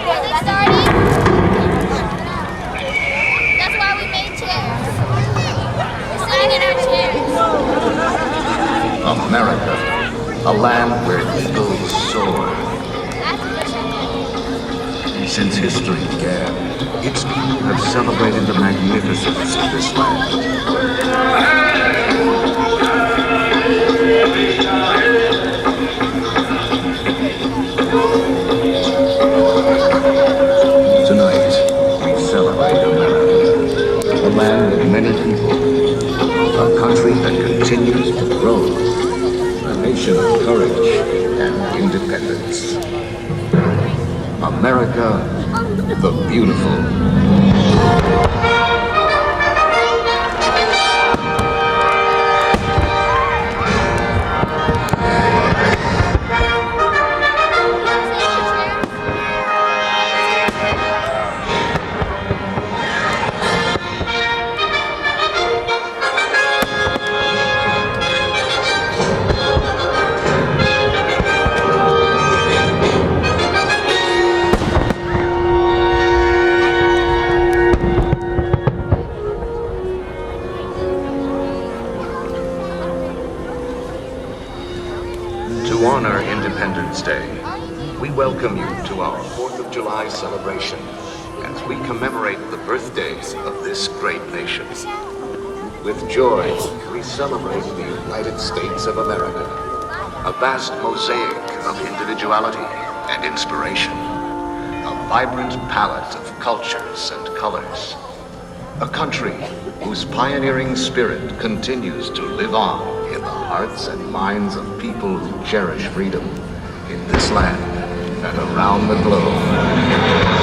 Are they starting? That's why we made chairs. We're sitting in our chairs. America, a land where eagles soar. Since history began, its people have celebrated the magnificence of this land. Tonight, we celebrate America, a land of many people, a country that continues to grow, a nation of courage and independence. America, the beautiful. To honor Independence Day, we welcome you to our 4th of July celebration as we commemorate the birthdays of this great nation. With joy, we celebrate the United States of America, a vast mosaic of individuality and inspiration, a vibrant palette of cultures and colors, a country whose pioneering spirit continues to live on in the hearts and minds of people who cherish freedom in this land and around the globe.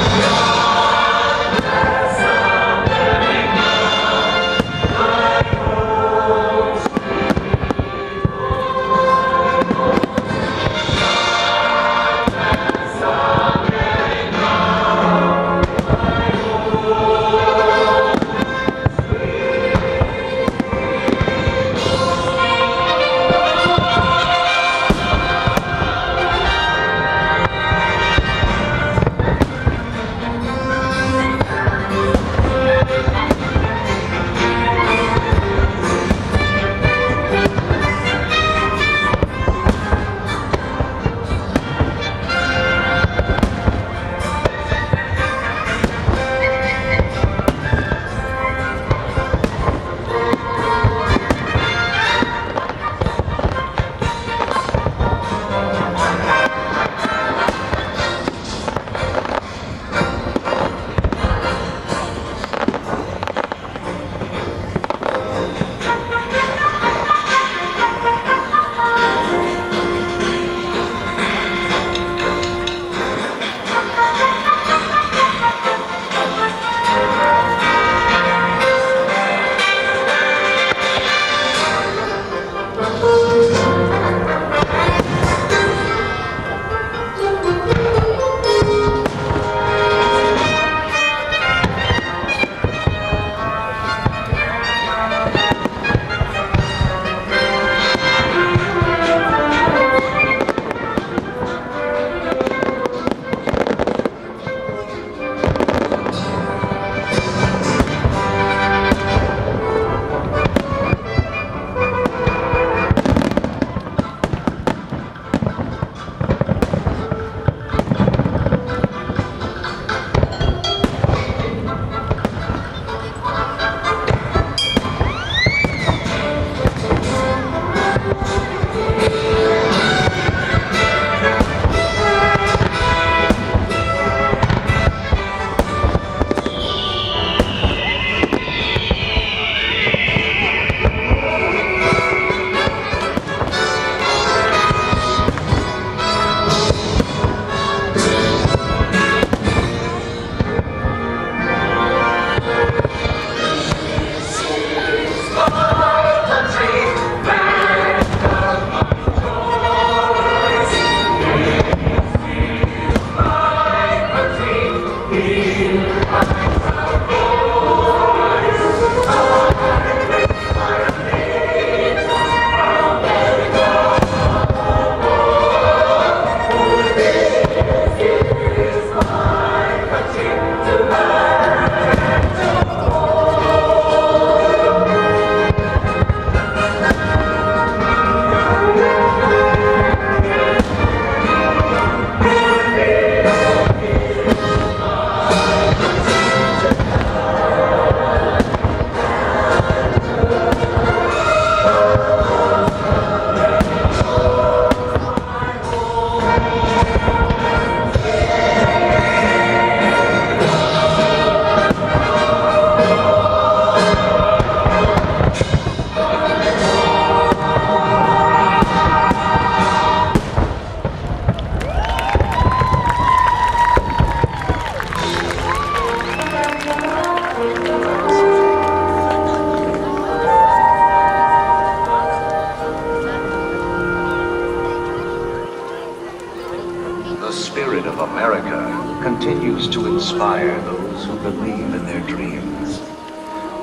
The spirit of America continues to inspire those who believe in their dreams.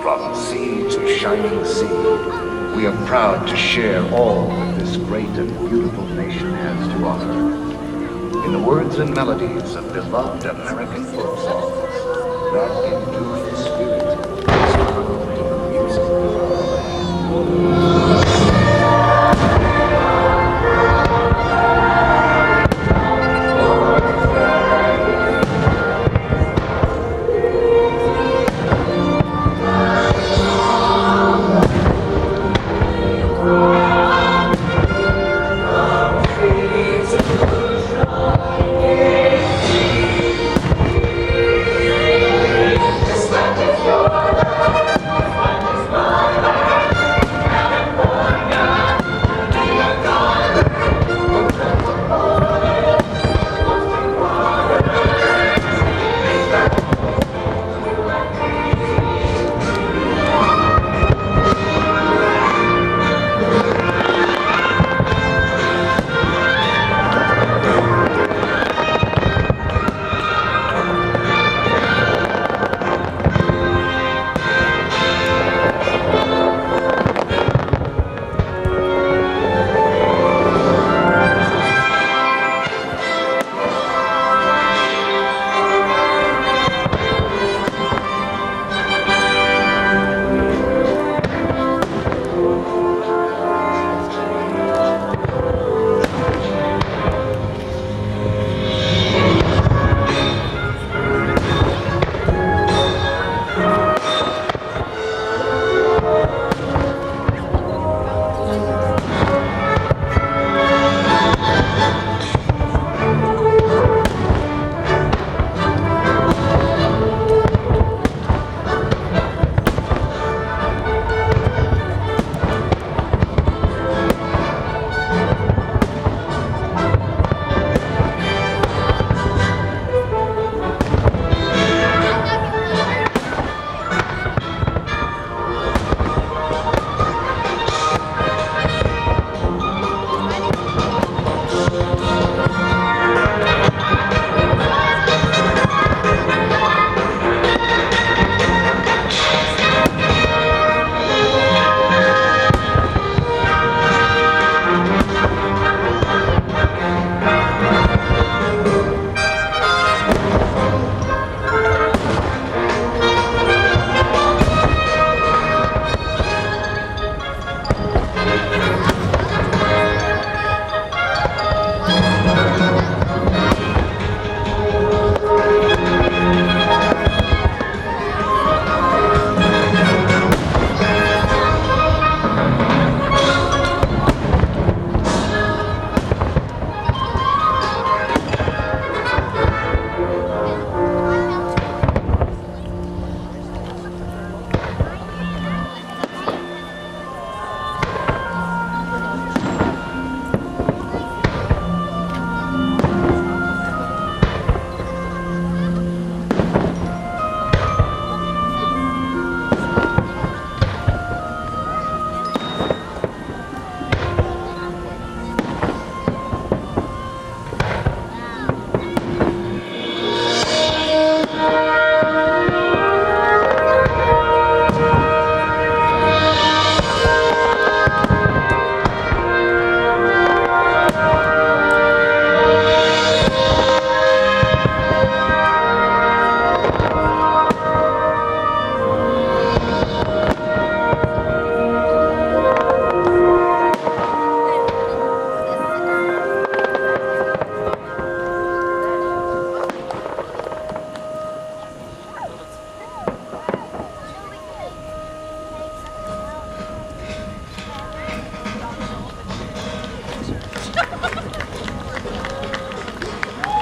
From sea to shining sea, we are proud to share all that this great and beautiful nation has to offer. In the words and melodies of beloved American folk songs, that enduring spirit is found in the music of our land.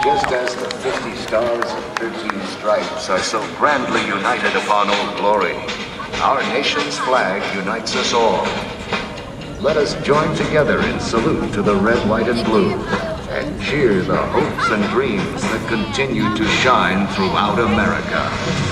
Just as the 50 stars and 13 stripes are so grandly united upon Old Glory, our nation's flag unites us all. Let us join together in salute to the red, white, and blue, and cheer the hopes and dreams that continue to shine throughout America.